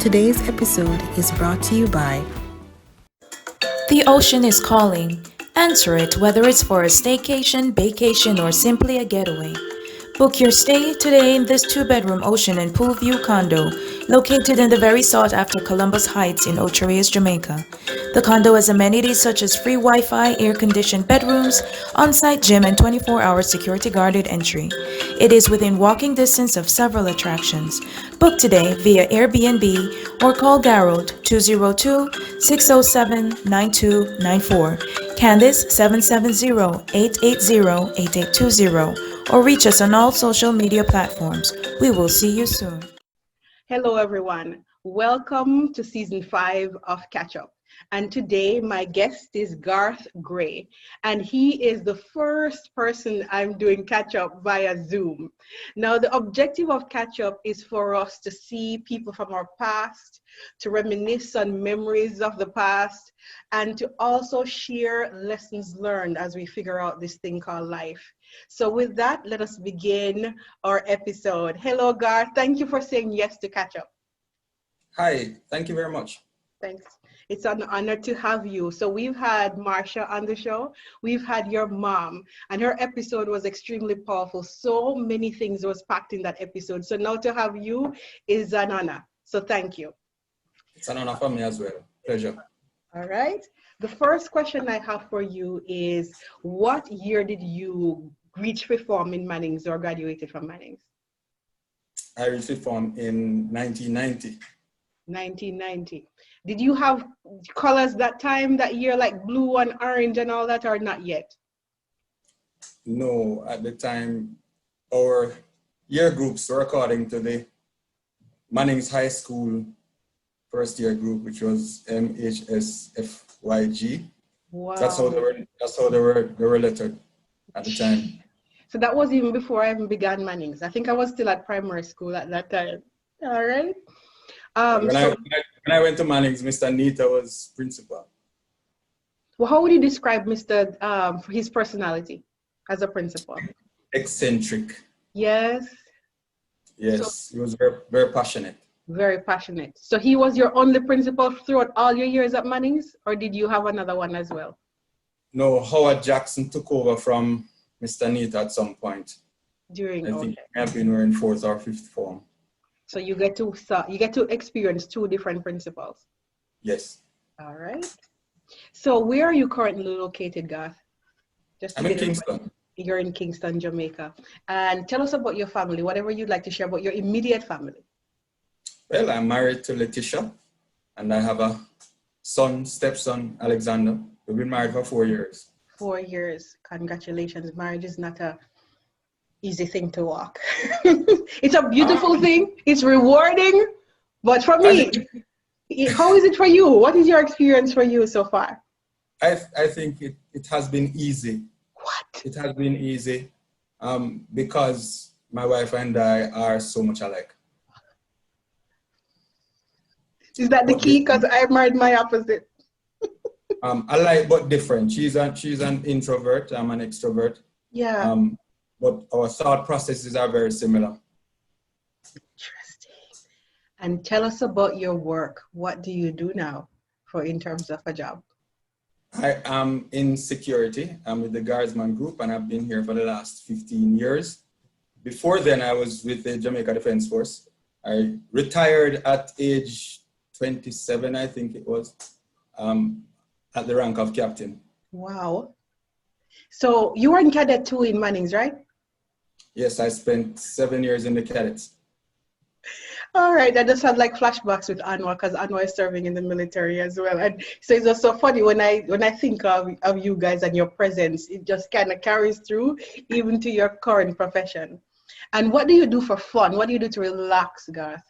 Today's episode is brought to you by The ocean is calling. Answer it whether it's for a staycation, vacation, or simply a getaway. Book your stay today in this two-bedroom ocean and pool view condo located in the very sought-after Columbus Heights in Ocho Rios, Jamaica. The condo has amenities such as free Wi-Fi, air-conditioned bedrooms, on-site gym, and 24-hour security-guarded entry. It is within walking distance of several attractions. Book today via Airbnb or call Garrod 202-607-9294, Candice 770-880-8820, or reach us on all social media platforms. We will see you soon. Hello, everyone. Welcome to season 5 of Catchup. And today, my guest is Garth Gray, and he is the first person I'm doing Catchup via Zoom. Now, the objective of Catchup is for us to see people from our past, to reminisce on memories of the past, and to also share lessons learned as we figure out this thing called life. So with that, let us begin our episode. Hello, Garth. Thank you for saying yes to Catchup. Hi, thank you very much. Thanks. It's an honor to have you. So we've had Marsha on the show. We've had your mom, and her episode was extremely powerful. So many things was packed in that episode. So now to have you is an honor. So thank you. It's an honor for me as well. Pleasure. All right. The first question I have for you is, what year did you reach reform in Mannings or graduated from Mannings? I reached reform in 1990. 1990. Did you have colors that time, that year, like blue and orange and all that, or not yet? No, at the time, our year groups were according to the Mannings High School first year group, which was MHSFYG. Wow. That's how they were lettered at the time. So that was even before I even began Mannings. I think I was still at primary school at that time. All right. When I went to Mannings, Mr. Nita was principal. Well, how would you describe Mr. His personality as a principal? Eccentric. Yes. Yes, So, he was very, very passionate. very passionate. So he was your only principal throughout all your years at Mannings, or did you have another one as well? No, Howard Jackson took over from Mr. Nita at some point. I think I've been in 4th or 5th form. So you get to experience two different principals. Yes. All right. So where are you currently located, Garth? I'm in Kingston. You're in Kingston, Jamaica. And tell us about your family, whatever you'd like to share about your immediate family. Well, I'm married to Letitia, and I have a stepson, Alexander. We've been married for 4 years. 4 years. Congratulations. Marriage is not a easy thing to walk. It's a beautiful thing. It's rewarding. But for me, how is it for you? What is your experience for you so far? I think it has been easy. What? It has been easy because my wife and I are so much alike. Is that the key? Because I married my opposite. Alike but different. She's an introvert. I'm an extrovert. Yeah. But our thought processes are very similar. Interesting. And tell us about your work. What do you do now in terms of a job? I am in security. I'm with the Guardsman Group, and I've been here for the last 15 years. Before then, I was with the Jamaica Defense Force. I retired at age 27, I think it was, at the rank of captain. Wow. So you were in cadet too in Mannings, right? Yes, I spent 7 years in the cadets. All right, I just had like flashbacks with Anwar because Anwar is serving in the military as well. And so it's just so funny when I think of you guys and your presence, it just kind of carries through even to your current profession. And what do you do for fun? What do you do to relax, Garth?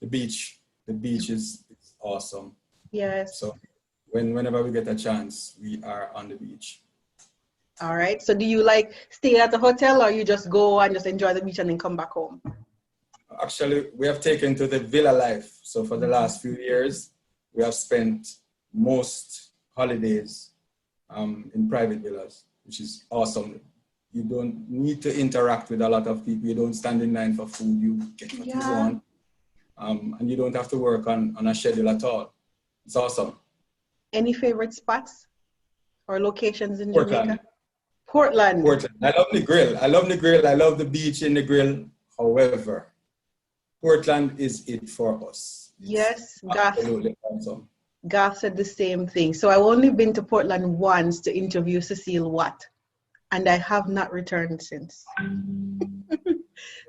The beach. The beach is awesome. Yes. So whenever we get a chance, we are on the beach. All right. So do you like stay at a hotel, or you just go and just enjoy the beach and then come back home? Actually, we have taken to the villa life. So for the last few years, we have spent most holidays in private villas, which is awesome. You don't need to interact with a lot of people. You don't stand in line for food. You get what you want. and you don't have to work on a schedule at all. It's awesome. Any favorite spots or locations in Portland. Jamaica? Portland. I love the grill. I love the beach in the grill. However, Portland is it for us. Yes, absolutely awesome. Garth said the same thing. So I've only been to Portland once to interview Cecile Watt, and I have not returned since.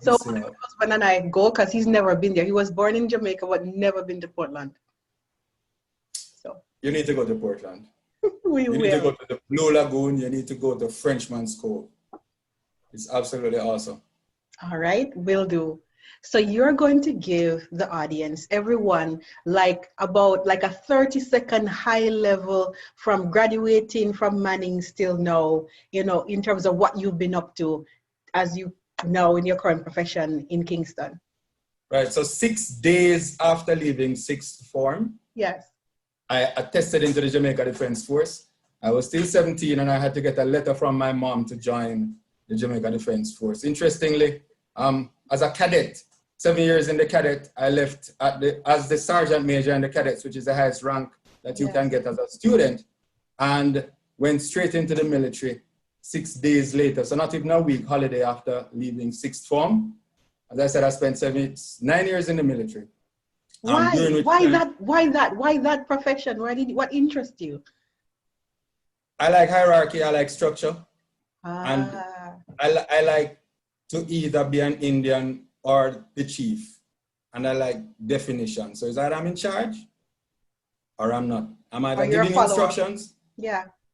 So my husband and I go because he's never been there. He was born in Jamaica but never been to Portland. So you need to go to Portland. You need to go to the Blue Lagoon. You need to go to Frenchman's Cove. It's absolutely awesome. All right, will do. So you're going to give the audience, everyone, like about like a 30-second high level from graduating from Manning till now, you know, in terms of what you've been up to as you now in your current profession in Kingston. Right, so 6 days after leaving sixth form, yes, I attested into the Jamaica Defense Force. I was still 17 and I had to get a letter from my mom to join the Jamaica Defense Force. Interestingly, as a cadet, 7 years in the cadet, I left as the sergeant major in the cadets, which is the highest rank that you can get as a student, and went straight into the military 6 days later. So not even a week holiday after leaving sixth form. As I said, I spent 9 years in the military. Why that profession? What interests you? I like hierarchy, I like structure. And I like to either be an Indian or the chief. And I like definition. So it's either I'm in charge or I'm not. I'm either giving instructions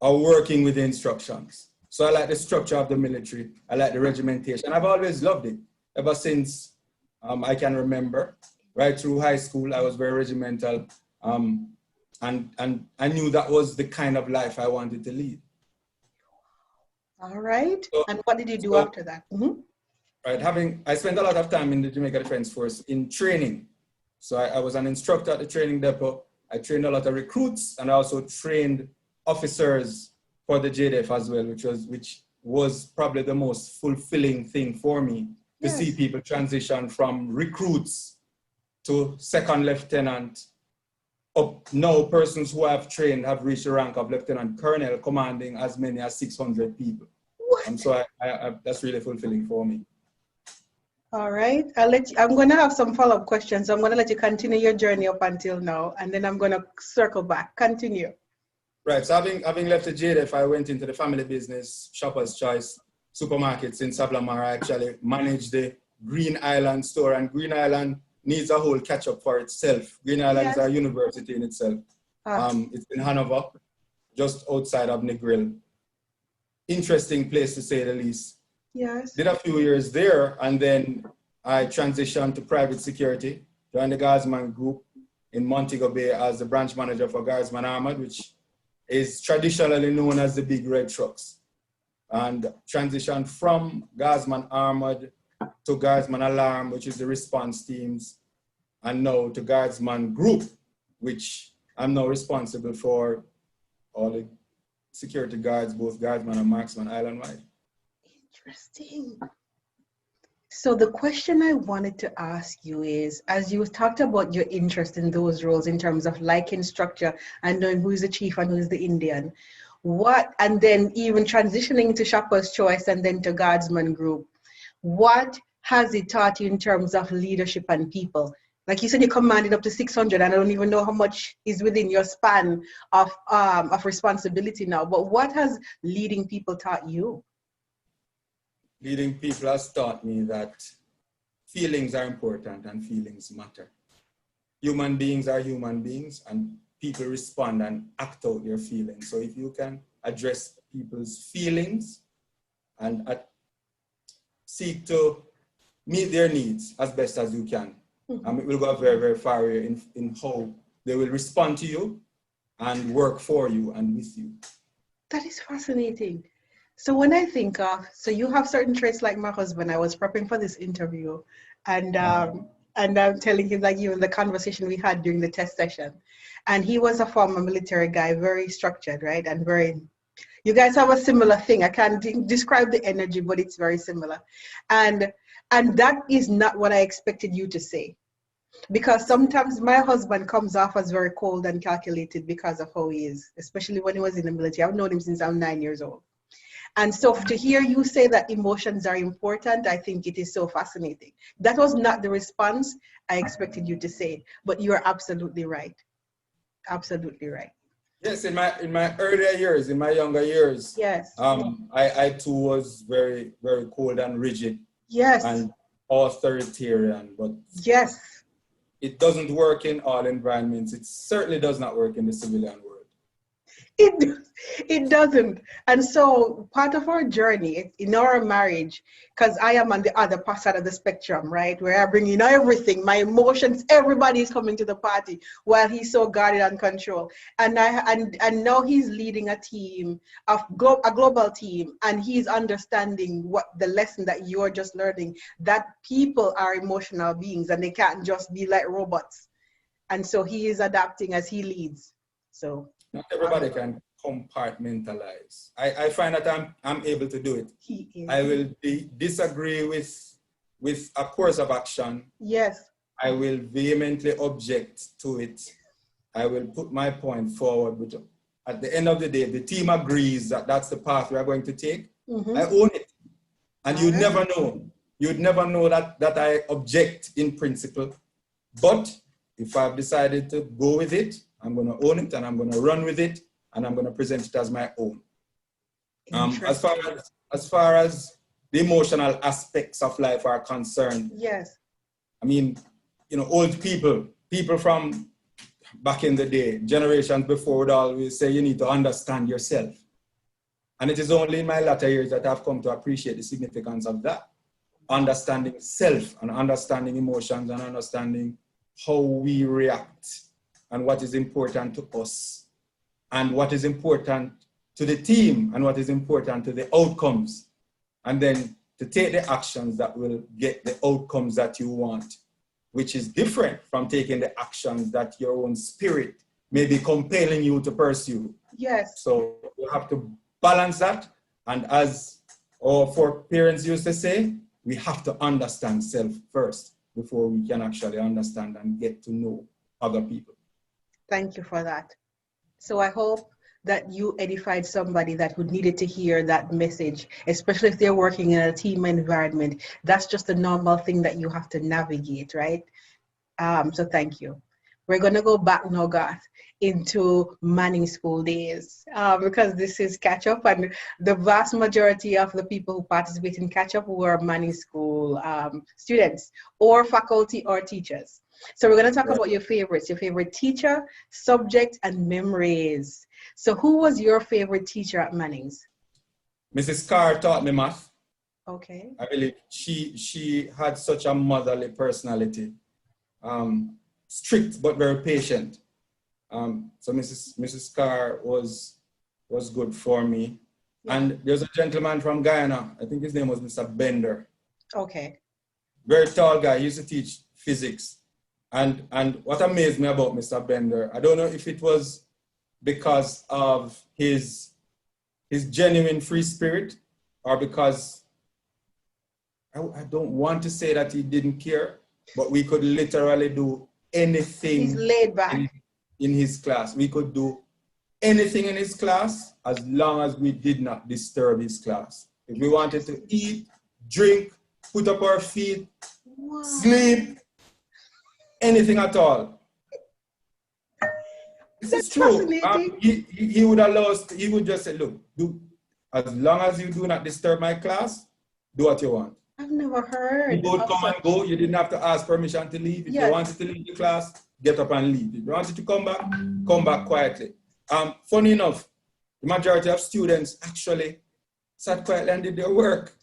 or working with the instructions. So I like the structure of the military. I like the regimentation. I've always loved it. Ever since I can remember. Right through high school, I was very regimental. And I knew that was the kind of life I wanted to lead. All right. So, and what did you do after that? Mm-hmm. Right, I spent a lot of time in the Jamaica Defense Force in training. So I was an instructor at the training depot. I trained a lot of recruits and I also trained officers for the JDF as well, which was probably the most fulfilling thing for me to see people transition from recruits to second lieutenant. Up now, persons who I've trained have reached the rank of lieutenant colonel, commanding as many as 600 people. And so that's really fulfilling for me. All right, I'm going to have some follow-up questions. I'm going to let you continue your journey up until now, and then I'm going to circle back. Continue. Right, so having left the JDF, I went into the family business, Shopper's Choice supermarkets in Sav-la-Mar. I actually managed the Green Island store, and Green Island needs a whole catch-up for itself. Green Island is a university in itself. It's in Hanover, just outside of Negril. Interesting place to say the least. Yes. Did a few years there, and then I transitioned to private security, joined the Guardsman Group in Montego Bay as the branch manager for Guardsman Armored, which is traditionally known as the big red trucks. And transitioned from Guardsman Armored to Guardsman Alarm, which is the response teams, and now to Guardsman Group, which I'm now responsible for all the security guards, both Guardsman and Marksman island-wide. Interesting. So the question I wanted to ask you is, as you talked about your interest in those roles in terms of liking structure and knowing who is the chief and who is the Indian, and then even transitioning to Shopper's Choice and then to Guardsman Group, what has it taught you in terms of leadership and people? Like you said, you commanded up to 600, and I don't even know how much is within your span of responsibility now, but what has leading people taught you? Leading people has taught me that feelings are important and feelings matter. Human beings are human beings, and people respond and act out their feelings. So if you can address people's feelings and seek to meet their needs as best as you can, it will go very, very far in how they will respond to you and work for you and with you. That is fascinating. So when I think of, so you have certain traits like my husband. I was prepping for this interview, and I'm telling him, like, even the conversation we had during the test session, and he was a former military guy, very structured, right? And very, you guys have a similar thing. I can't describe the energy, but it's very similar. And that is not what I expected you to say. Because sometimes my husband comes off as very cold and calculated because of how he is, especially when he was in the military. I've known him since I'm 9 years old. And so to hear you say that emotions are important, I think it is so fascinating. That was not the response I expected you to say, but you are absolutely right. Absolutely right. Yes, in my earlier years, in my younger years, Yes. I too was very, very cold and rigid. Yes. And authoritarian, but yes, it doesn't work in all environments. It certainly does not work in the civilian world. It doesn't. And so part of our journey in our marriage, because I am on the other side of the spectrum, right? Where I bring in everything, my emotions, everybody is coming to the party while he's so guarded and controlled. And now he's leading a team of a global team, and he's understanding what the lesson that you're just learning, that people are emotional beings and they can't just be like robots. And so he is adapting as he leads. So not everybody can compartmentalize. I find that I'm able to do it. I will disagree with a course of action. Yes. I will vehemently object to it. I will put my point forward. But at the end of the day, the team agrees that that's the path we are going to take. Mm-hmm. I own it. And you'd never know. You'd never know that I object in principle. But if I've decided to go with it, I'm going to own it and I'm going to run with it and I'm going to present it as my own. As far as the emotional aspects of life are concerned, yes. I mean, old people from back in the day, generations before would always say you need to understand yourself. And it is only in my latter years that I've come to appreciate the significance of that. Understanding self and understanding emotions and understanding how we react and what is important to us and what is important to the team and what is important to the outcomes. And then to take the actions that will get the outcomes that you want, which is different from taking the actions that your own spirit may be compelling you to pursue. Yes. So you have to balance that. And as our foreparents used to say, we have to understand self first before we can actually understand and get to know other people. Thank you for that. So I hope that you edified somebody that would needed to hear that message, especially if they're working in a team environment. That's just a normal thing that you have to navigate, right? So thank you. We're going to go back now, Garth, into Manning School days, because this is Catchup, and the vast majority of the people who participate in Catchup were Manning School students or faculty or teachers. So we're going to talk about your favorites, your favorite teacher, subject, and memories. So who was your favorite teacher at Manning's? Mrs. Carr taught me math. Okay. I believe she had such a motherly personality. Strict but very patient. So Mrs. Carr was good for me. Yeah. And there's a gentleman from Guyana, I think his name was Mr. Bender. Okay. Very tall guy, he used to teach physics. And what amazed me about Mr. Bender, I don't know if it was because of his genuine free spirit or because, I don't want to say that he didn't care, but we could literally do anything. He's laid back. In his class. We could do anything in his class as long as we did not disturb his class. If we wanted to eat, drink, put up our feet, sleep, anything at all. This is true. He would allow us, he would just say, look, as long as you do not disturb my class, do what you want. I've never heard. You both come and go. You didn't have to ask permission to leave. If you wanted to leave the class, get up and leave. If you wanted to come back quietly. Funny enough, the majority of students actually sat quietly and did their work.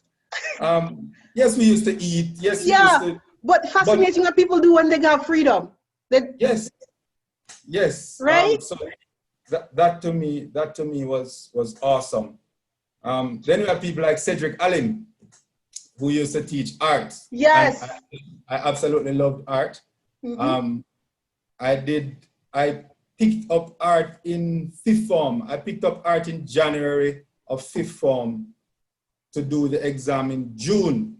Yes, we used to eat. Yes, we used to. But fascinating what people do when they got freedom. Yes. Right? So that to me was awesome. Then we have people like Cedric Allen, who used to teach art. Yes. I absolutely loved art. Mm-hmm. I picked up art in 5th form. I picked up art in January of 5th form to do the exam in June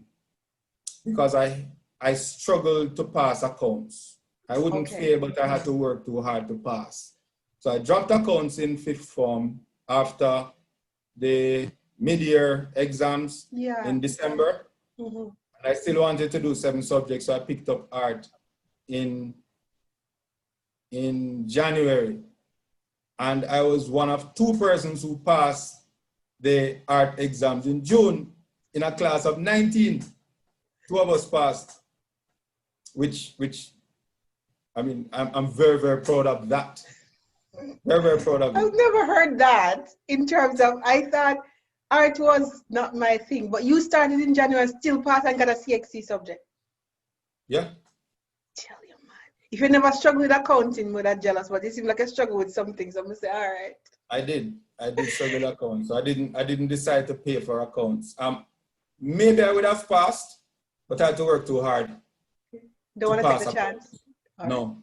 because I struggled to pass accounts. I wouldn't fail, but I had to work too hard to pass. So I dropped accounts in 5th form after the mid-year exams in December. And I still wanted to do 7 subjects, so I picked up art in January. And I was one of 2 persons who passed the art exams in June in a class of 19. 2 of us passed, which I mean, I'm very, very proud of that. Very, very proud of it. I've never heard that in terms of, I thought art was not my thing, but you started in January and still passed and got a CXC subject. Yeah. Tell you, man. If you never struggle with accounting, we're that jealous, but it seems like I struggle with some things. I'm gonna say, all right. I did struggle with accounts. So I didn't decide to pay for accounts. Maybe I would have passed, but I had to work too hard. Don't want to take the chance. No.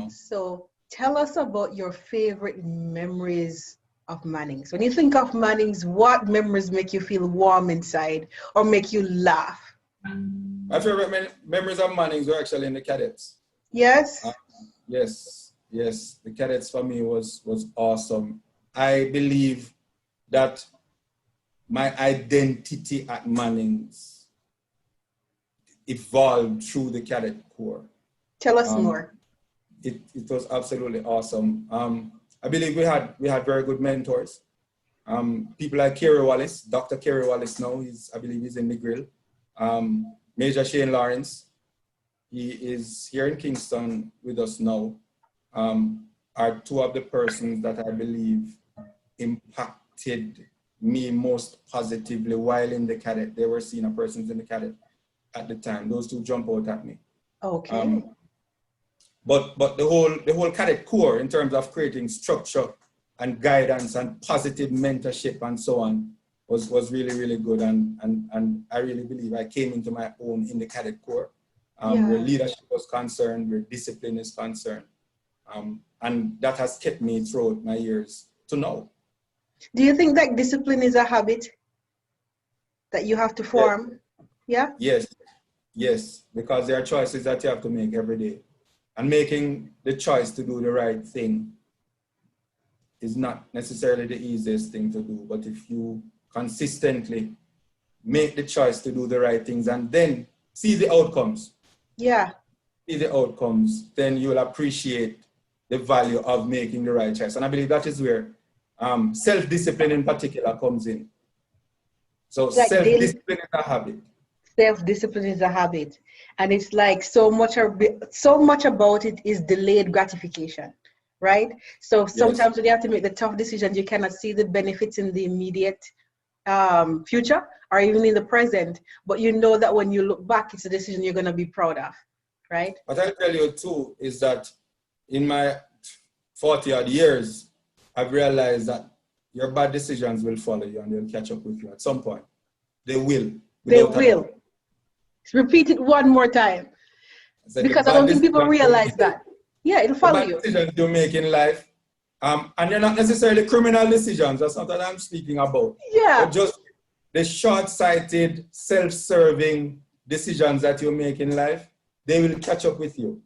So tell us about your favorite memories of Mannings. When you think of Mannings, what memories make you feel warm inside or make you laugh? My favorite memories of Mannings were actually in the cadets. Yes? Yes. The cadets for me was awesome. I believe that my identity at Mannings evolved through the cadet corps. Tell us more. It was absolutely awesome. I believe we had very good mentors. People like Kerry Wallace, Dr. Kerry Wallace now, I believe he's in the grill. Major Shane Lawrence, he is here in Kingston with us now, are 2 of the persons that I believe impacted me most positively while in the cadet. They were senior persons in the cadet at the time. Those 2 jump out at me. Okay. But the whole cadet corps in terms of creating structure and guidance and positive mentorship and so on was really, really good. And I really believe I came into my own in the cadet corps, where leadership was concerned, where discipline is concerned. And that has kept me throughout my years to now. Do you think that discipline is a habit that you have to form? Yeah? Yes, because there are choices that you have to make every day. And making the choice to do the right thing is not necessarily the easiest thing to do. But if you consistently make the choice to do the right things and then see the outcomes, then you'll appreciate the value of making the right choice. And I believe that is where self-discipline in particular comes in. So like self-discipline is a habit. Self-discipline is a habit. And it's like so much about it is delayed gratification, right? So sometimes when you have to make the tough decisions, you cannot see the benefits in the immediate future or even in the present, but you know that when you look back, it's a decision you're going to be proud of, right? What I'll tell you too is that in my 40-odd years, I've realized that your bad decisions will follow you and they'll catch up with you at some point. They will. They will. Repeat it one more time. Because I don't think people realize that. Yeah, it'll follow you. The decisions you make in life, and they're not necessarily criminal decisions. That's not what I'm speaking about. Yeah. But just the short-sighted, self-serving decisions that you make in life, they will catch up with you.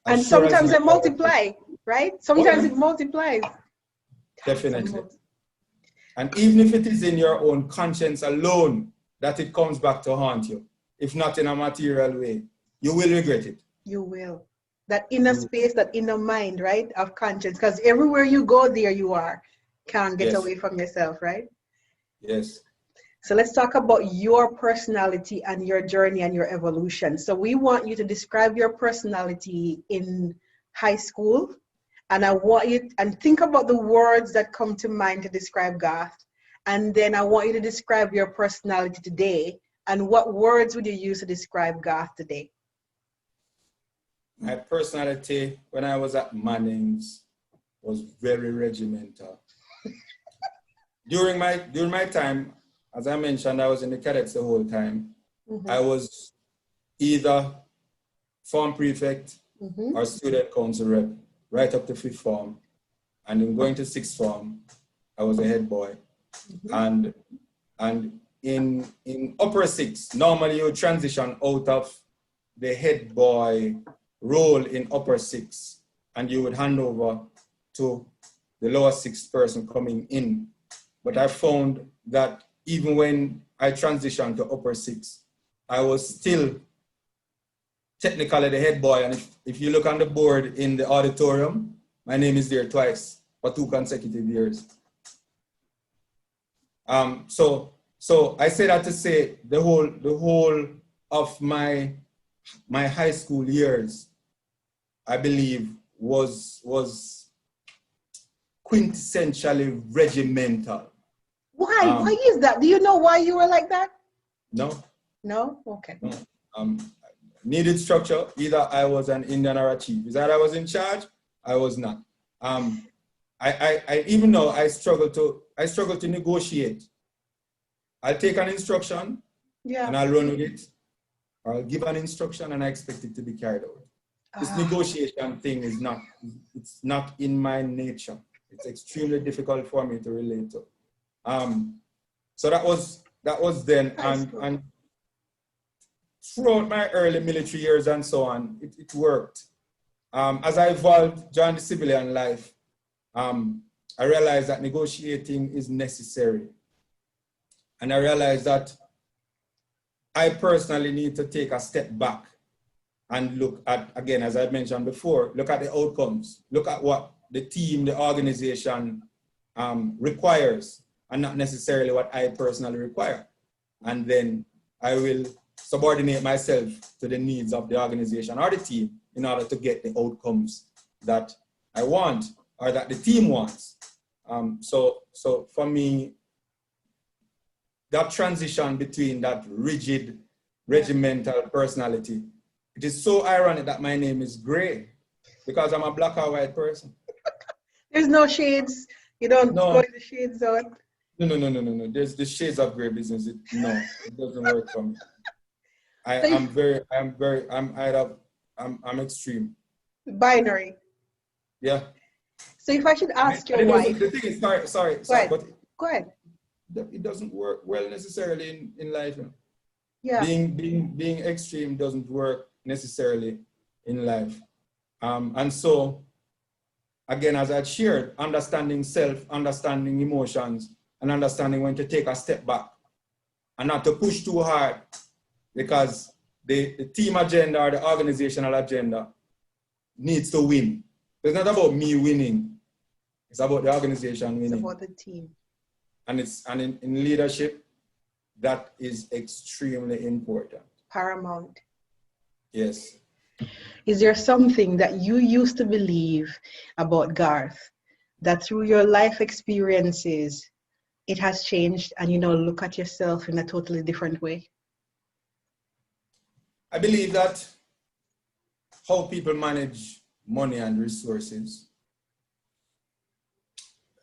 And sometimes they multiply, right? Sometimes it multiplies. Definitely. And even if it is in your own conscience alone, that it comes back to haunt you, if not in a material way, you will regret it. You will. That inner space, that inner mind, right, of conscience, because everywhere you go, there you are. Can't get away from yourself, right? Yes. So let's talk about your personality and your journey and your evolution. So we want you to describe your personality in high school, and I want you and think about the words that come to mind to describe Garth. And then I want you to describe your personality today. And what words would you use to describe Garth today? My personality when I was at Mannings was very regimental. During my time, as I mentioned, I was in the cadets the whole time. I was either form prefect or student council rep, right up to 5th form. And in going to 6th form, I was a head boy. And in upper 6, normally you transition out of the head boy role in upper six, and you would hand over to the lower six person coming in. But I found that even when I transitioned to upper six, I was still technically the head boy. And if you look on the board in the auditorium, my name is there twice for 2 consecutive years. So I say that to say the whole of my high school years, I believe, was quintessentially regimental. Why? Why is that? Do you know why you were like that? No. No? Okay. No. Needed structure. Either I was an Indian or a chief. Is that I was in charge? I was not. I even though I struggle to negotiate. I'll take an instruction, and I'll run with it, or I'll give an instruction and I expect it to be carried out. This negotiation thing is not in my nature. It's extremely difficult for me to relate to. So that was then, and throughout my early military years and so on, it worked. As I evolved during the civilian life, I realized that negotiating is necessary. And I realized that I personally need to take a step back and look at, again, as I mentioned before, look at the outcomes, look at what the team, the organization requires, and not necessarily what I personally require. And then I will subordinate myself to the needs of the organization or the team in order to get the outcomes that I want or that the team wants. So for me, that transition between that rigid, regimental personality, it is so ironic that my name is Gray, because I'm a black or white person. There's no shades. You don't go the shades out. No. There's the shades of gray business. No, it doesn't work for me. I'm extreme. Binary. Yeah. So if I should ask your wife. The thing is, sorry, but go ahead. It doesn't work well necessarily in life. Yeah. Being extreme doesn't work necessarily in life. And so, again, as I shared, understanding self, understanding emotions, and understanding when to take a step back and not to push too hard, because the team agenda or the organizational agenda needs to win. It's not about me winning. It's about the organization winning. It's about the team. And in leadership, that is extremely important. Paramount. Yes. Is there something that you used to believe about Garth that through your life experiences, it has changed and you now look at yourself in a totally different way? I believe that how people manage money and resources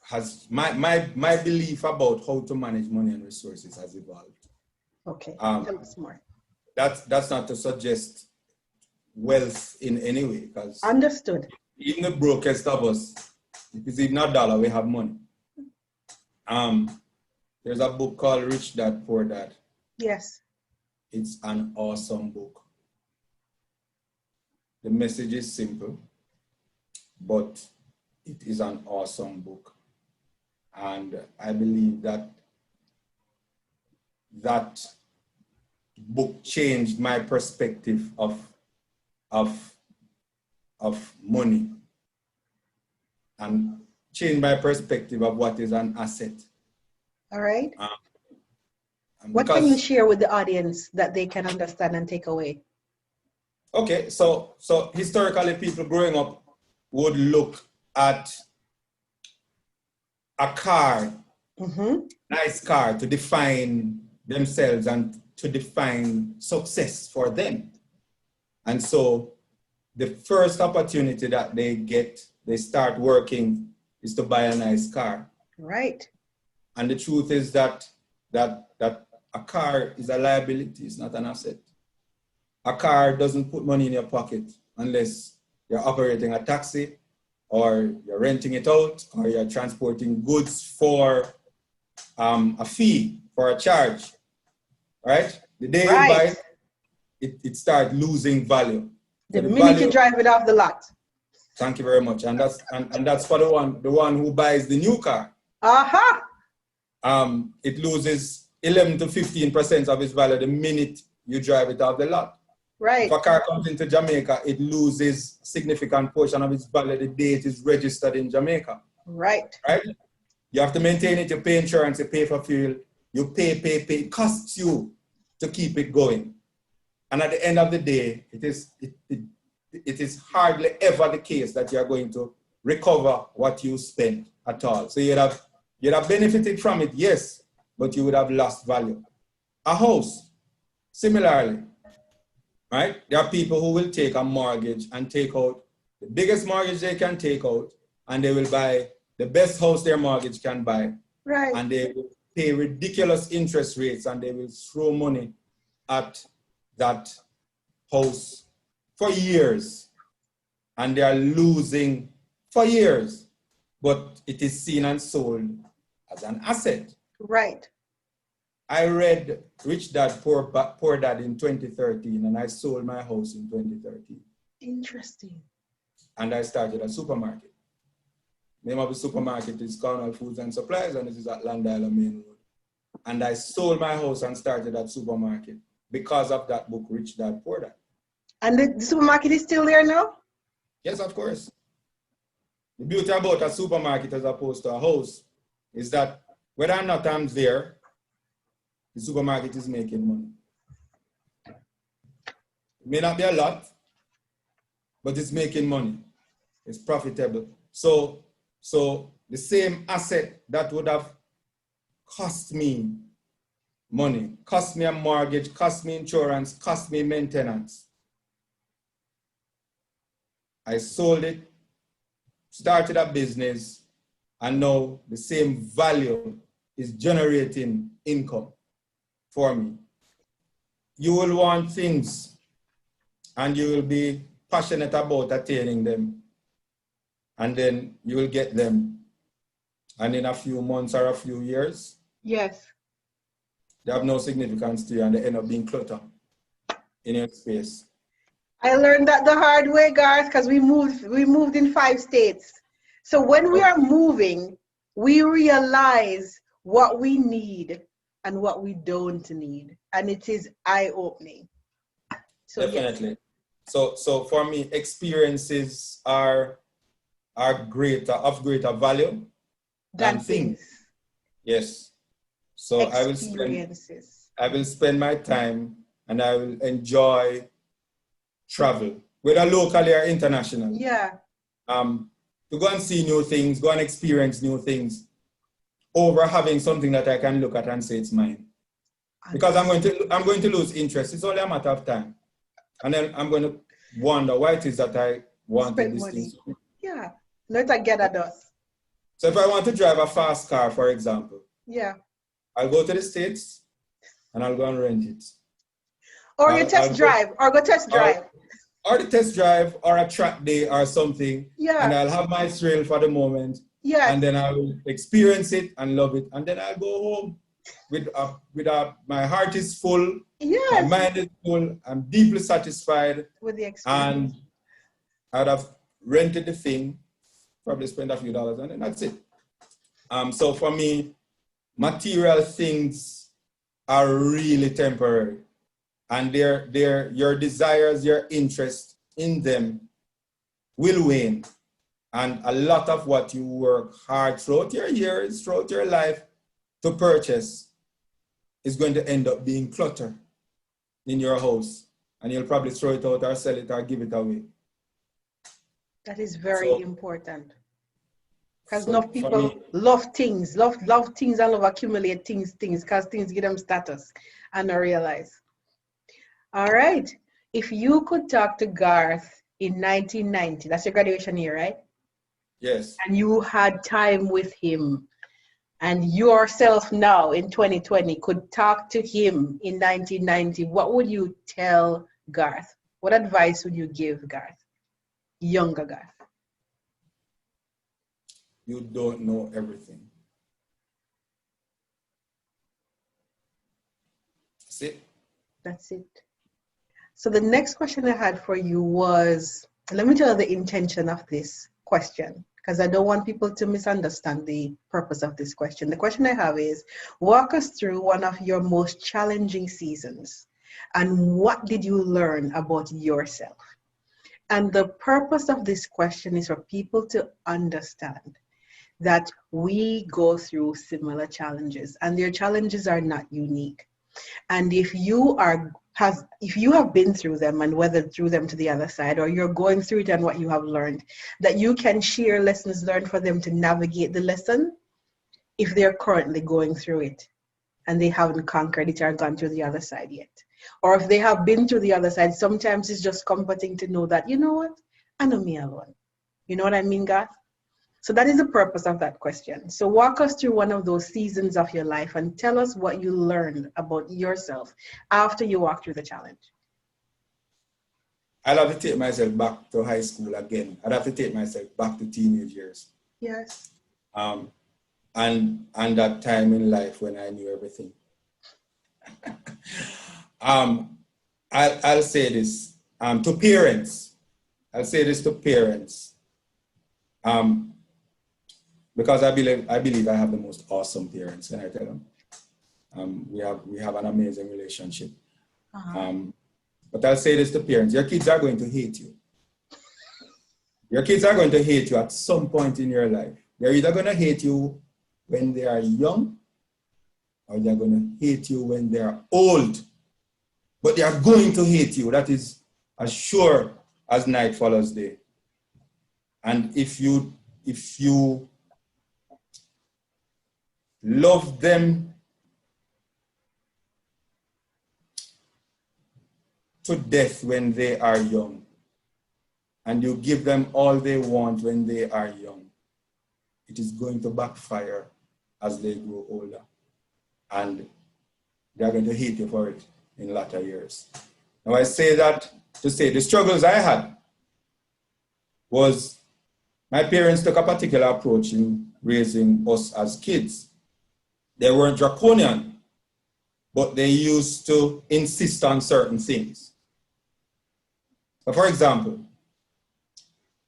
has, my belief about how to manage money and resources has evolved. Okay, tell us more. That's not to suggest wealth in any way, because understood. Even the brokest of us, if it's even a dollar, we have money. There's a book called Rich Dad, Poor Dad. Yes. It's an awesome book. The message is simple, but it is an awesome book. And I believe that that book changed my perspective of money and changed my perspective of what is an asset. All right. What can you share with the audience that they can understand and take away? Okay, so historically, people growing up would look at a car, nice car, to define themselves and to define success for them. And so the first opportunity that they get, they start working, is to buy a nice car. Right. And the truth is that a car is a liability, it's not an asset. A car doesn't put money in your pocket unless you're operating a taxi, or you're renting it out, or you're transporting goods for a fee, for a charge, right? The day you buy it, it starts losing value. The minute you drive it off the lot. Thank you very much. And that's for the one who buys the new car. Aha! It loses 11 to 15% of its value the minute you drive it off the lot. Right. If a car comes into Jamaica, it loses a significant portion of its value the day it is registered in Jamaica. Right. Right? You have to maintain it, you pay insurance, you pay for fuel, you pay. It costs you to keep it going. And at the end of the day, it is hardly ever the case that you are going to recover what you spent at all. So you'd have benefited from it, yes, but you would have lost value. A house, similarly, right? There are people who will take a mortgage and take out the biggest mortgage they can take out, and they will buy the best house their mortgage can buy. Right. And they will pay ridiculous interest rates, and they will throw money at that house for years. And they are losing for years. But it is seen and sold as an asset. Right. I read Rich Dad, Poor Dad in 2013, and I sold my house in 2013. Interesting. And I started a supermarket. The name of the supermarket is Cornwall Foods and Supplies, and this is at Land Island Main Road. And I sold my house and started that supermarket because of that book, Rich Dad, Poor Dad. And the supermarket is still there now? Yes, of course. The beauty about a supermarket as opposed to a house is that whether or not I'm there, the supermarket is making money. It may not be a lot, but it's making money. It's profitable. So the same asset that would have cost me money, cost me a mortgage, cost me insurance, cost me maintenance. I sold it, started a business, and now the same value is generating income for me. You will want things, and you will be passionate about attaining them, and then you will get them. And in a few months or a few years, yes, they have no significance to you, and they end up being clutter in your space. I learned that the hard way, Garth, because we moved in 5 states. So when we are moving, we realize what we need and what we don't need, and it is eye-opening. So definitely. Yes. So for me, experiences are of greater value than things. Yes. So I will spend my time, and I will enjoy travel, whether locally or international. Yeah. To go and see new things, go and experience new things, over having something that I can look at and say it's mine. Because I'm going to lose interest. It's only a matter of time. And then I'm going to wonder why it is that I wanted this thing. Yeah. Let us get at us. So if I want to drive a fast car, for example, yeah, I'll go to the States and I'll go and rent it. Or you test drive, or go test drive. Or the test drive, or a track day or something. Yeah. And I'll have my thrill for the moment. Yeah. And then I will experience it and love it. And then I'll go home with my heart is full. Yes. My mind is full. I'm deeply satisfied with the experience. And I'd have rented the thing, probably spend a few dollars, and then that's it. So for me, material things are really temporary. And your desires, your interest in them will wane. And a lot of what you work hard throughout your years, throughout your life to purchase is going to end up being clutter in your house. And you'll probably throw it out or sell it or give it away. That is very important. Because enough people love things, love things and love accumulate things because things give them status and I realize. All right. If you could talk to Garth in 1990, that's your graduation year, right? Yes. And you had time with him, and yourself now in 2020 could talk to him in 1990, what would you tell Garth? What advice would you give Garth? Younger Garth. You don't know everything. That's it. That's it. So the next question I had for you was, let me tell you the intention of this question, because I don't want people to misunderstand the purpose of this question. The question I have is, walk us through one of your most challenging seasons and what did you learn about yourself? And the purpose of this question is for people to understand that we go through similar challenges and their challenges are not unique. And if you have been through them and weathered through them to the other side, or you're going through it and what you have learned, that you can share lessons learned for them to navigate the lesson if they're currently going through it and they haven't conquered it or gone through the other side yet. Or if they have been through the other side, sometimes it's just comforting to know that, you know what, I know me alone. You know what I mean, Garth? So that is the purpose of that question. So walk us through one of those seasons of your life and tell us what you learned about yourself after you walked through the challenge. I'll have to take myself back to high school again. I'd have to take myself back to teenage years. Yes. And that time in life when I knew everything. I'll say this to parents. I'll say this to parents. Because I believe I have the most awesome parents, can I tell them? We have an amazing relationship. But I'll say this to parents, your kids are going to hate you. Your kids are going to hate you at some point in your life. They're either going to hate you when they are young, or they're going to hate you when they are old. But they are going to hate you. That is as sure as night follows day. And if you love them to death when they are young, and you give them all they want when they are young, it is going to backfire as they grow older. And they're going to hate you for it in latter years. Now I say that to say the struggles I had was my parents took a particular approach in raising us as kids. They weren't draconian, but they used to insist on certain things. So for example,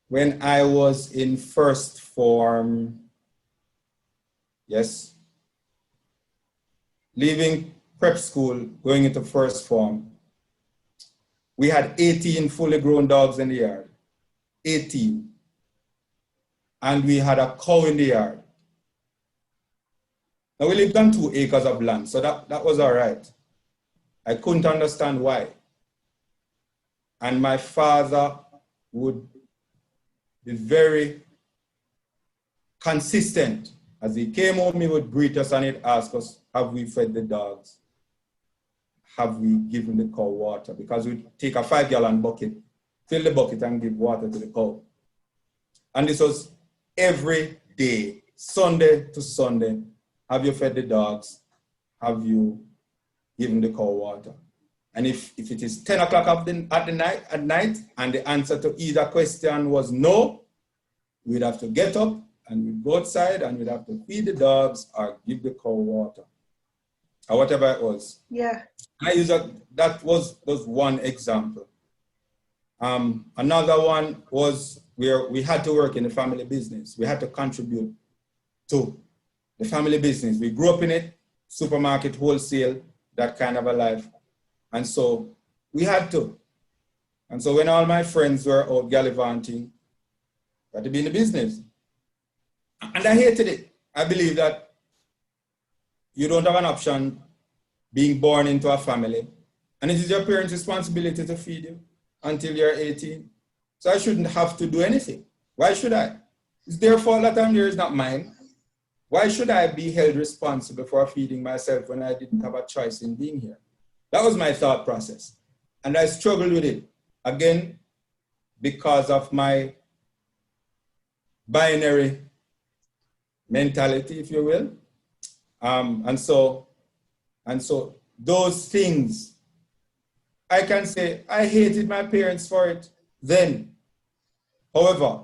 when I was in first form, yes, leaving prep school, going into first form, we had 18 fully grown dogs in the yard, 18. And we had a cow in the yard. Now we lived on 2 acres of land, so that was all right. I couldn't understand why. And my father would be very consistent. As he came home, he would greet us and he'd ask us, have we fed the dogs? Have we given the cow water? Because we'd take a 5-gallon bucket, fill the bucket and give water to the cow. And this was every day, Sunday to Sunday. Have you fed the dogs? Have you given the cow water? And if it is 10 o'clock at night and the answer to either question was no, we'd have to get up and we'd go outside and we'd have to feed the dogs or give the cow water or whatever it was. Yeah. I use that was one example. Another one was where we had to work in the family business. We had to contribute to the family business. We grew up in it, supermarket, wholesale, that kind of a life. And so we had to. And so when all my friends were out gallivanting, I had to be in the business. And I hated it. I believe that you don't have an option being born into a family. And it is your parents' responsibility to feed you until you're 18. So I shouldn't have to do anything. Why should I? It's their fault that I'm here, it's not mine. Why should I be held responsible for feeding myself when I didn't have a choice in being here? That was my thought process. And I struggled with it. Again, because of my binary mentality, if you will. And so those things, I can say I hated my parents for it then. However,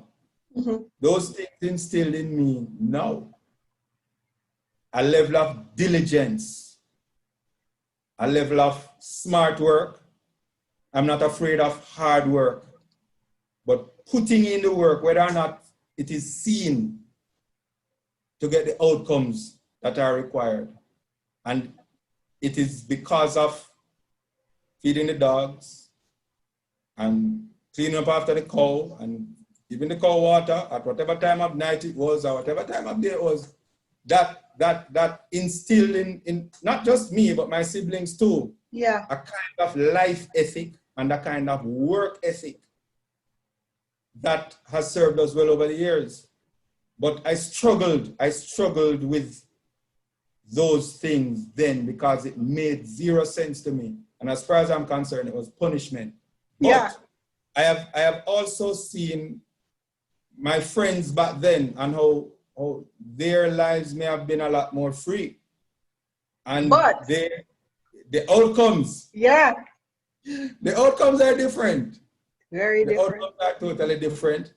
those things instilled in me now a level of diligence, a level of smart work, I'm not afraid of hard work, but putting in the work, whether or not it is seen to get the outcomes that are required. And it is because of feeding the dogs and cleaning up after the cow and giving the cow water at whatever time of night it was or whatever time of day it was, that instilled in not just me, but my siblings too, a kind of life ethic and a kind of work ethic that has served us well over the years. But I struggled with those things then because it made zero sense to me. And as far as I'm concerned, it was punishment. But I have also seen my friends back then and how their lives may have been a lot more free. And the outcomes. The outcomes are different. Very different. The outcomes are totally different.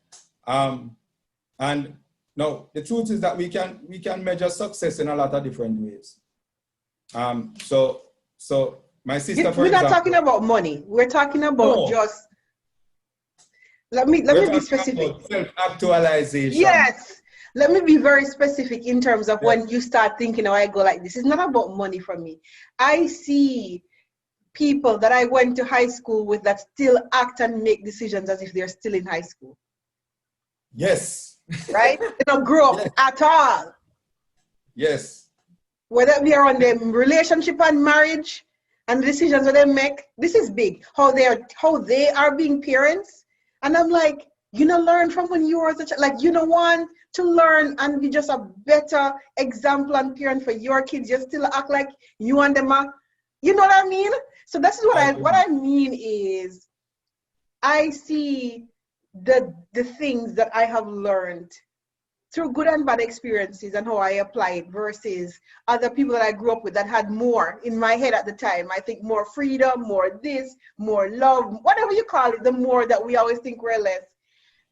And no, the truth is that we can measure success in a lot of different ways. So my sister, for example, we're not talking about money. We're talking about just. Let me be specific. Self-actualization. Yes. Let me be very specific in terms of when you start thinking, oh, I go like this. It's not about money for me. I see people that I went to high school with that still act and make decisions as if they're still in high school. Yes. Right? They don't grow up at all. Yes. Whether we are on the relationship and marriage and the decisions that they make, this is big. How they are being parents. And I'm like, learn from when you were a child. Like, want to learn and be just a better example and parent for your kids. You still act like you and them are, you know what I mean? So this is what I mean is I see the things that I have learned through good and bad experiences and how I apply it versus other people that I grew up with that had more in my head at the time. I think more freedom, more this, more love, whatever you call it, the more that we always think we're less.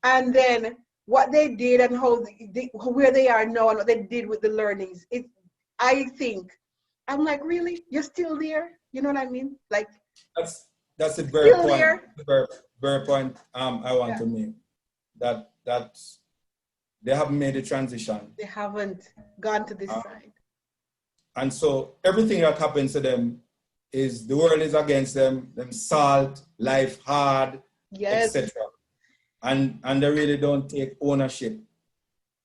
And then what they did and where they are now and what they did with the learnings, I think, I'm like, really? You're still there? You know what I mean? Like that's a very point. Very point I want to make. That they haven't made a transition. They haven't gone to this side. And so everything that happens to them is the world is against them salt, life hard, etc. And they really don't take ownership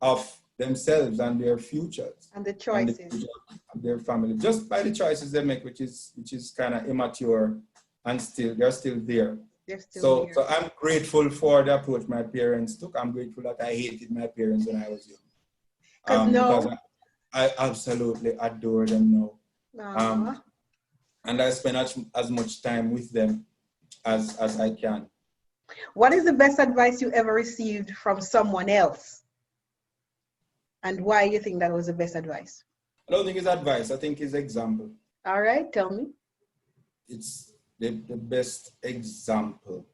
of themselves and their futures. And the choices. And their family. Just by the choices they make, which is kind of immature and they're still there. So I'm grateful for the approach my parents took. I'm grateful that I hated my parents when I was young. Because I absolutely adore them now. And I spend as much time with them as I can. What is the best advice you ever received from someone else? And why you think that was the best advice? I don't think it's advice. I think it's example. All right, tell me. It's the best example.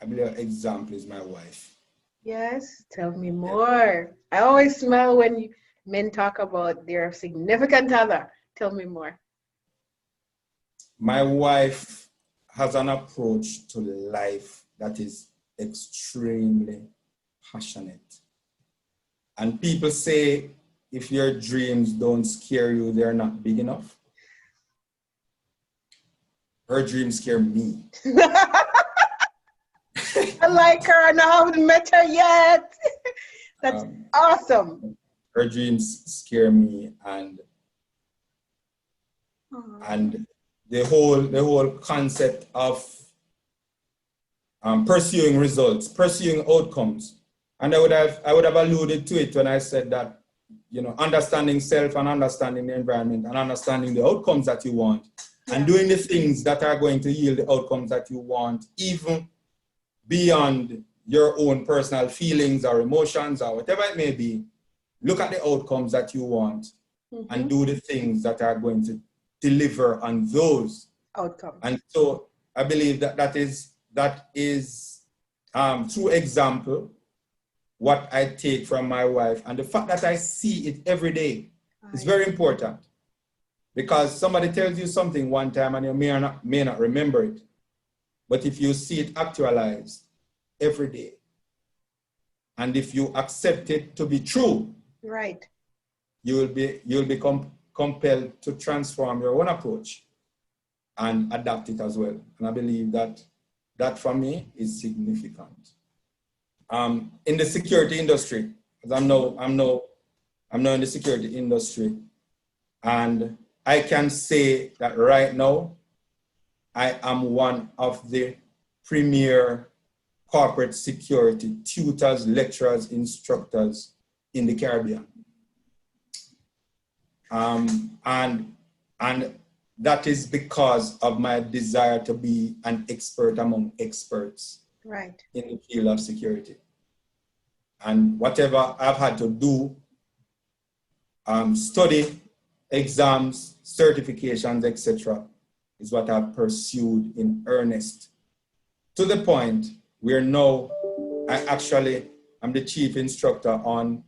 I believe an example is my wife. Yes, tell me more. I always smile when men talk about their significant other. Tell me more. My wife has an approach to life that is extremely passionate. And people say, if your dreams don't scare you, they're not big enough. Her dreams scare me. I like her and I haven't met her yet. That's awesome. Her dreams scare me and the whole concept of pursuing results, pursuing outcomes. And I would have alluded to it when I said that, understanding self and understanding the environment and understanding the outcomes that you want and doing the things that are going to yield the outcomes that you want, even beyond your own personal feelings or emotions or whatever it may be. Look at the outcomes that you want and do the things that are going to deliver on those outcomes. And so I believe that is through example what I take from my wife, and the fact that I see it every day is very important, Because somebody tells you something one time and you may not remember it. But if you see it actualized every day, and if you accept it to be true, right, you'll be compelled to transform your own approach and adapt it as well. And I believe that for me is significant. In the security industry, because I'm now in the security industry, and I can say that right now, I am one of the premier corporate security tutors, lecturers, instructors in the Caribbean. And that is because of my desire to be an expert among experts, right, in the field of security. And whatever I've had to do, study, exams, certifications, etc., is what I've pursued in earnest, to the point where now I'm the chief instructor on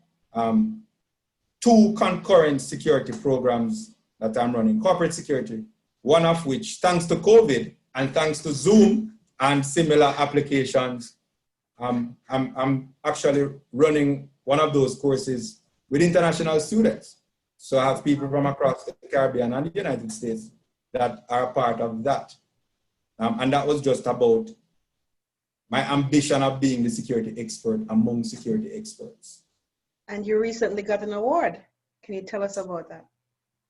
2 concurrent security programs that I'm running, corporate security, one of which, thanks to COVID and thanks to Zoom and similar applications, I'm actually running one of those courses with international students. So I have people from across the Caribbean and the United States that are part of that. And that was just about my ambition of being the security expert among security experts. And you recently got an award. Can you tell us about that?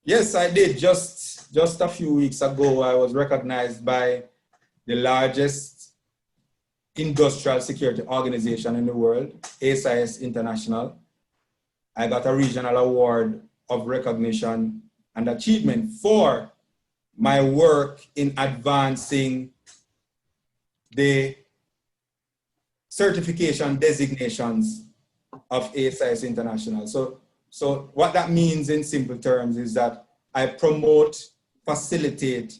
Yes, I did. Just a few weeks ago, I was recognized by the largest industrial security organization in the world, ASIS International. I got a regional award of recognition and achievement for my work in advancing the certification designations of ASIS International. So what that means in simple terms is that I promote, facilitate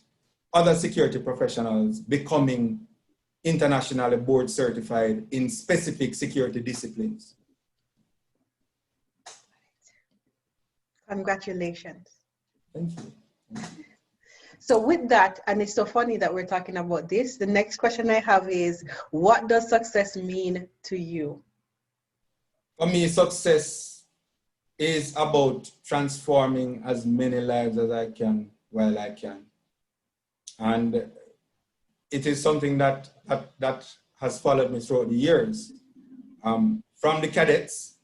other security professionals becoming internationally board certified in specific security disciplines. Congratulations. Thank you. So with that, and it's so funny that we're talking about this, the next question I have is, what does success mean to you? For me, success is about transforming as many lives as I can while I can. And it is something that has followed me throughout the years. From the cadets,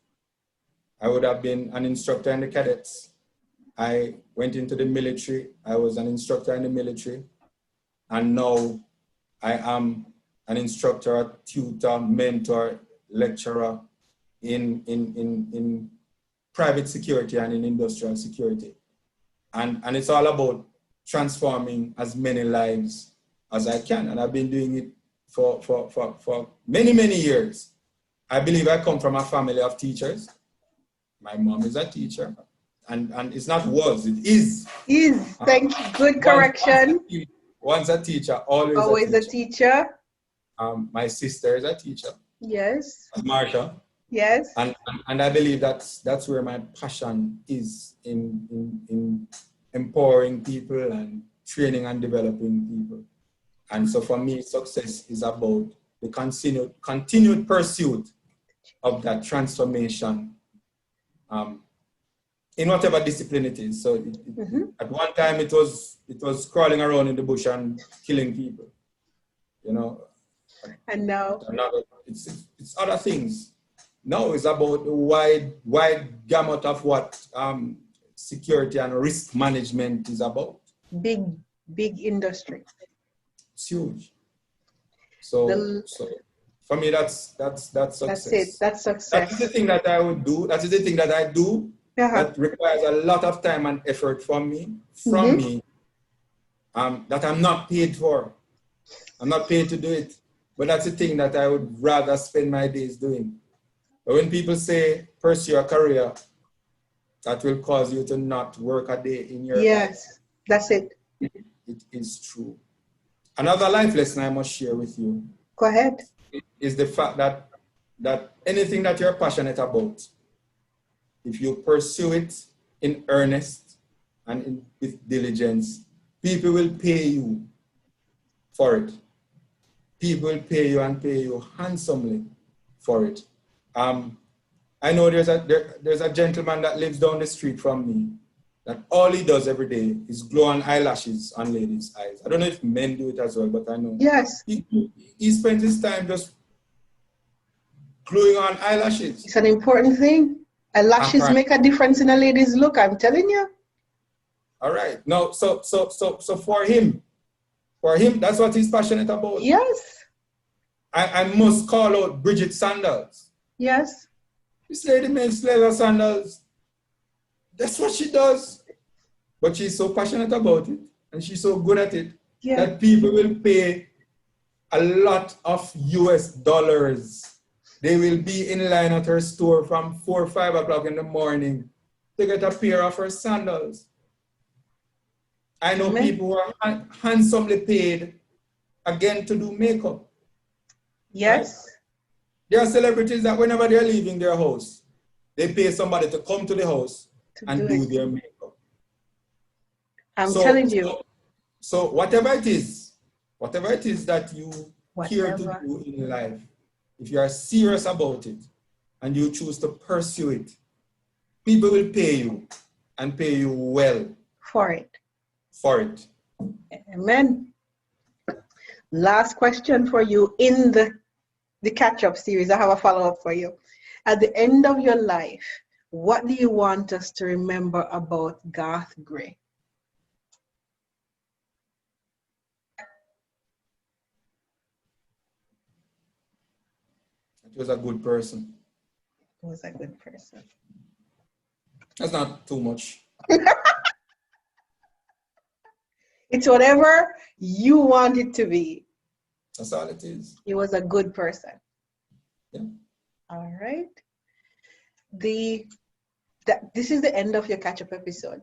I would have been an instructor in the cadets. I went into the military. I was an instructor in the military. And now I am an instructor, tutor, mentor, lecturer in private security and in industrial security. And it's all about transforming as many lives as I can. And I've been doing it for many, many years. I believe I come from a family of teachers. My mom is a teacher. And it's not was, it is. Is, thank you, good correction. Once a teacher, always a teacher. My sister is a teacher. Yes. Marsha. Yes. And I believe that's where my passion is in empowering people and training and developing people. And so for me, success is about the continued pursuit of that transformation in whatever discipline it is. So at one time it was crawling around in the bush and killing people, you know. And now it's other things. Now it's about the wide gamut of what security and risk management is about. Big industry. It's huge. So for me, that's success. That's it. That's success. That's the thing that I would do. That is the thing that I do. That requires a lot of time and effort from me, that I'm not paid for. I'm not paid to do it. But that's the thing that I would rather spend my days doing. But when people say pursue a career that will cause you to not work a day in your life, that's it. It is true. Another life lesson I must share with you. Go ahead. Is the fact that anything that you're passionate about, if you pursue it in earnest and with diligence, people will pay you for it. People will pay you and pay you handsomely for it. I know there's a gentleman that lives down the street from me that all he does every day is glue on eyelashes on ladies' eyes. I don't know if men do it as well, but I know. Yes. He spends his time just gluing on eyelashes. It's an important thing. Eyelashes make a difference in a lady's look, I'm telling you. All right. No, so for him, that's what he's passionate about. Yes. I must call out Bridget Sandals. Yes. This lady makes leather sandals. That's what she does. But she's so passionate about it and she's so good at it that people will pay a lot of US dollars. They will be in line at her store from 4 or 5 o'clock in the morning to get a pair of her sandals. I know people who are handsomely paid again to do makeup. Yes. Right? There are celebrities that whenever they're leaving their house, they pay somebody to come to the house and do their makeup. I'm telling you. So whatever it is that you care to do in life, if you are serious about it and you choose to pursue it, people will pay you and pay you well. For it. For it. Amen. Last question for you in the catch-up series. I have a follow-up for you. At the end of your life, what do you want us to remember about Garth Gray? He was a good person. He was a good person. That's not too much. It's whatever you want it to be. That's all it is. He was a good person. Yeah. All right. This is the end of your catch-up episode.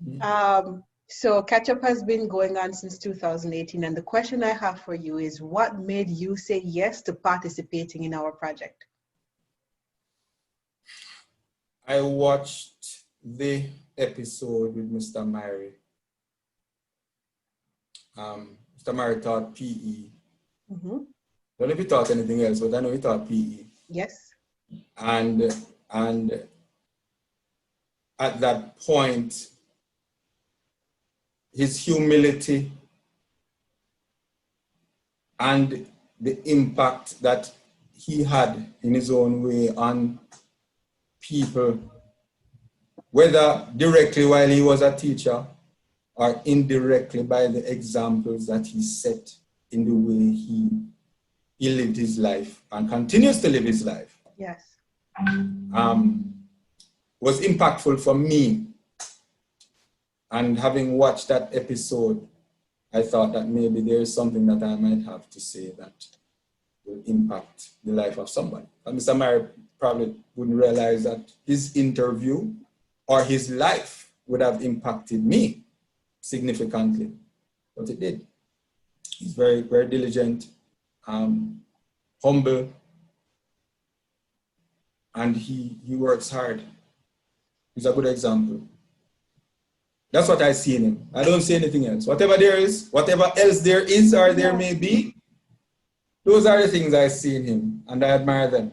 Mm-hmm. So catch-up has been going on since 2018, and the question I have for you is, what made you say yes to participating in our project? I watched the episode with Mr. Myrie. Mr. Myrie taught PE. Mm-hmm. I don't know if he taught anything else, but I know he taught PE. Yes. And at that point, his humility and the impact that he had in his own way on people, whether directly while he was a teacher or indirectly by the examples that he set in the way he lived his life and continues to live his life. Yes. Was impactful for me. And having watched that episode, I thought that maybe there is something that I might have to say that will impact the life of somebody. And Mr. Myrie probably wouldn't realize that his interview or his life would have impacted me significantly, but it did. He's very, very diligent, humble, and he works hard. He's a good example. That's what I see in him. I don't see anything else. Whatever else there is or there may be, those are the things I see in him, and I admire them.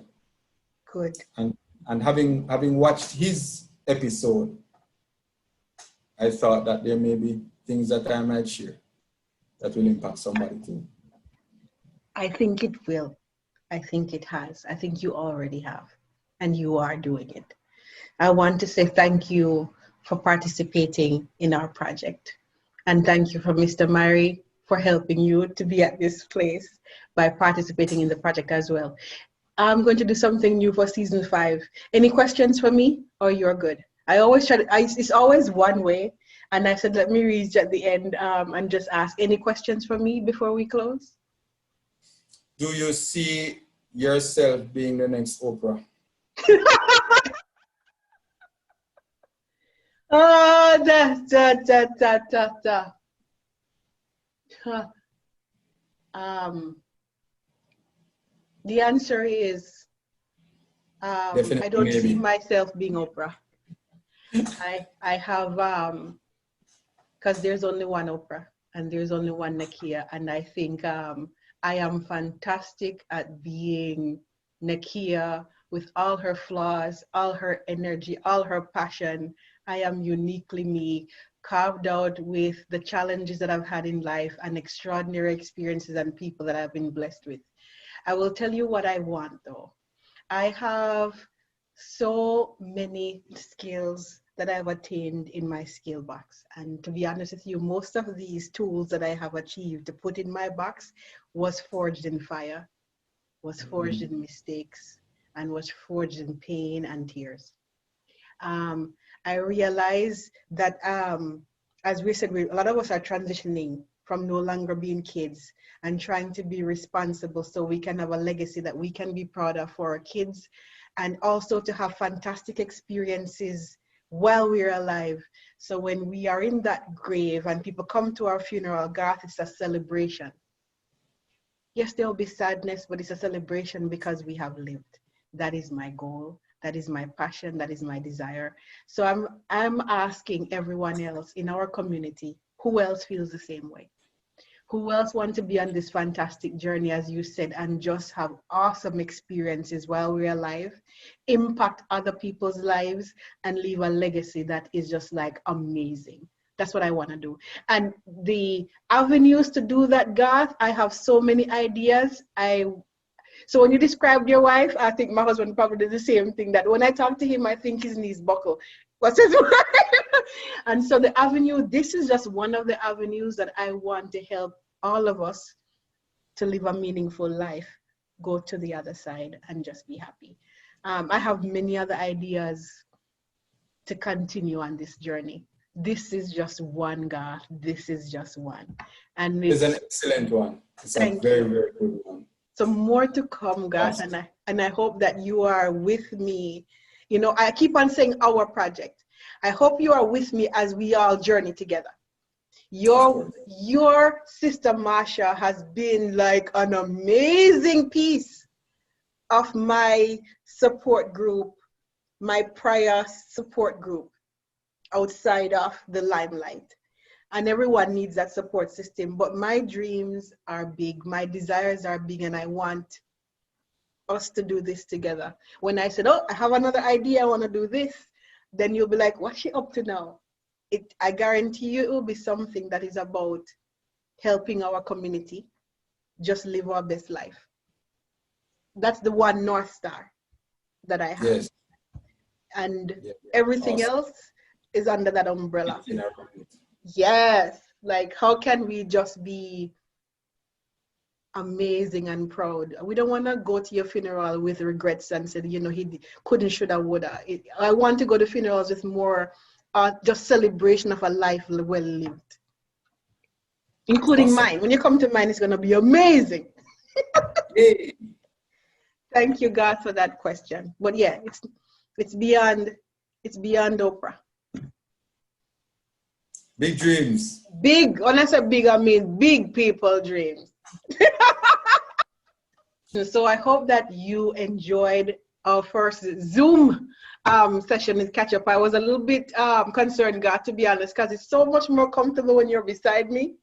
Good. And having watched his episode, I thought that there may be things that I might share that will impact somebody too. I think it will. I think it has. I think you already have, and you are doing it. I want to say thank you for participating in our project. And thank you for Mr. Myrie for helping you to be at this place by participating in the project as well. I'm going to do something new for season 5. Any questions for me, or you're good? I always try to, it's always one way. And I said, let me reach at the end and just ask any questions for me before we close. Do you see yourself being the next Oprah? Oh, the answer is I don't see myself being Oprah. I have because there's only one Oprah and there's only one Nackia, and I think I am fantastic at being Nackia with all her flaws, all her energy, all her passion. I am uniquely me, carved out with the challenges that I've had in life and extraordinary experiences and people that I've been blessed with. I will tell you what I want though. I have so many skills that I've attained in my skill box. And to be honest with you, most of these tools that I have achieved to put in my box was forged in fire, was forged in mistakes, and was forged in pain and tears. Um, I realize that, as we said, a lot of us are transitioning from no longer being kids and trying to be responsible so we can have a legacy that we can be proud of for our kids, and also to have fantastic experiences while we're alive. So when we are in that grave and people come to our funeral, Garth, it's a celebration. Yes, there will be sadness, but it's a celebration because we have lived. That is my goal. That is my passion. That is my desire. So I'm asking everyone else in our community, who else feels the same way? Who else wants to be on this fantastic journey, as you said, and just have awesome experiences while we're alive, impact other people's lives, and leave a legacy that is just like amazing? That's what I want to do. And the avenues to do that, Garth, I have so many ideas. So when you described your wife, I think my husband probably did the same thing, that when I talk to him, I think his knees buckle. What's his word? And so the avenue, this is just one of the avenues that I want to help all of us to live a meaningful life, go to the other side and just be happy. I have many other ideas to continue on this journey. This is just one, Garth. This is just one. And It's an excellent one. It's a very, very good one. So more to come, Garth, and I hope that you are with me. You know, I keep on saying our project. I hope you are with me as we all journey together. Your sister Marsha has been like an amazing piece of my support group, my prior support group outside of the limelight. And everyone needs that support system. But my dreams are big, my desires are big, and I want us to do this together. When I said, oh, I have another idea, I want to do this, then you'll be like, what's she up to now? I guarantee you it will be something that is about helping our community just live our best life. That's the one North Star that I have. Yes. And everything else is under that umbrella. In our community. Yes, like how can we just be amazing and proud? We don't want to go to your funeral with regrets and say, you know, he couldn't, shoulda, woulda. I want to go to funerals with more just celebration of a life well lived, including mine. When you come to mine, it's going to be amazing. Hey. Thank you, God, for that question. But yeah, it's beyond Oprah. Big dreams. Big, when I say big, I mean big people dreams. So I hope that you enjoyed our first Zoom session with Catchup. I was a little bit concerned, God, to be honest, because it's so much more comfortable when you're beside me.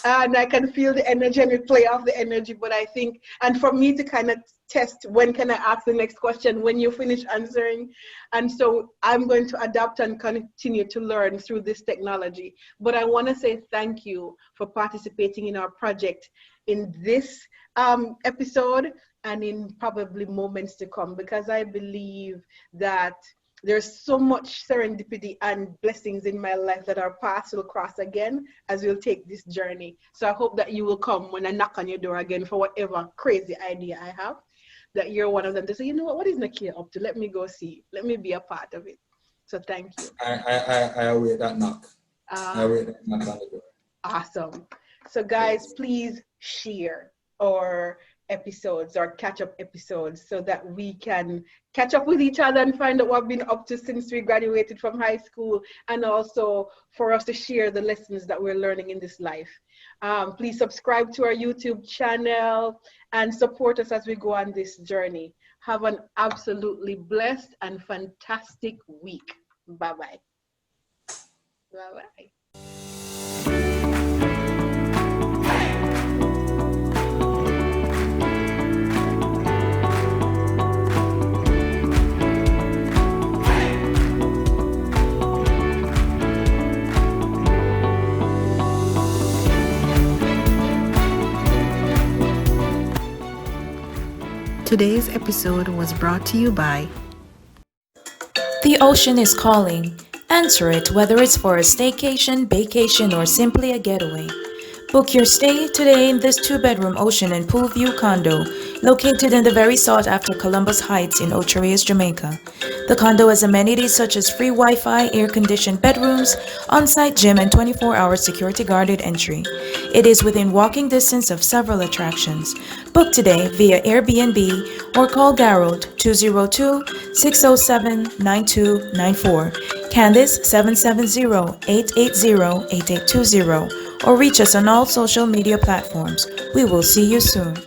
And I can feel the energy and we play off the energy. But I think, and for me to kind of test, when can I ask the next question, when you finish answering. And so I'm going to adapt and continue to learn through this technology. But I want to say thank you for participating in our project in this episode and in probably moments to come, because I believe that there's so much serendipity and blessings in my life that our paths will cross again as we'll take this journey. So I hope that you will come when I knock on your door again for whatever crazy idea I have, that you're one of them to say, you know what is Nackia up to? Let me go see. Let me be a part of it. So thank you. I await that knock. I await that knock on the door. Awesome. So guys, please share our episodes or catch-up episodes so that we can catch up with each other and find out what we've been up to since we graduated from high school, and also for us to share the lessons that we're learning in this life. Please subscribe to our YouTube channel and support us as we go on this journey. Have an absolutely blessed and fantastic week. Bye-bye. Bye-bye. Today's episode was brought to you by The ocean is calling. Answer it whether it's for a staycation, vacation, or simply a getaway. Book your stay today in this 2-bedroom ocean and pool view condo located in the very sought-after Columbus Heights in Ocho Rios, Jamaica. The condo has amenities such as free Wi-Fi, air-conditioned bedrooms, on-site gym, and 24-hour security-guarded entry. It is within walking distance of several attractions. Book today via Airbnb or call Garth 202-607-9294, Candice 770-880-8820, or reach us on all social media platforms. We will see you soon.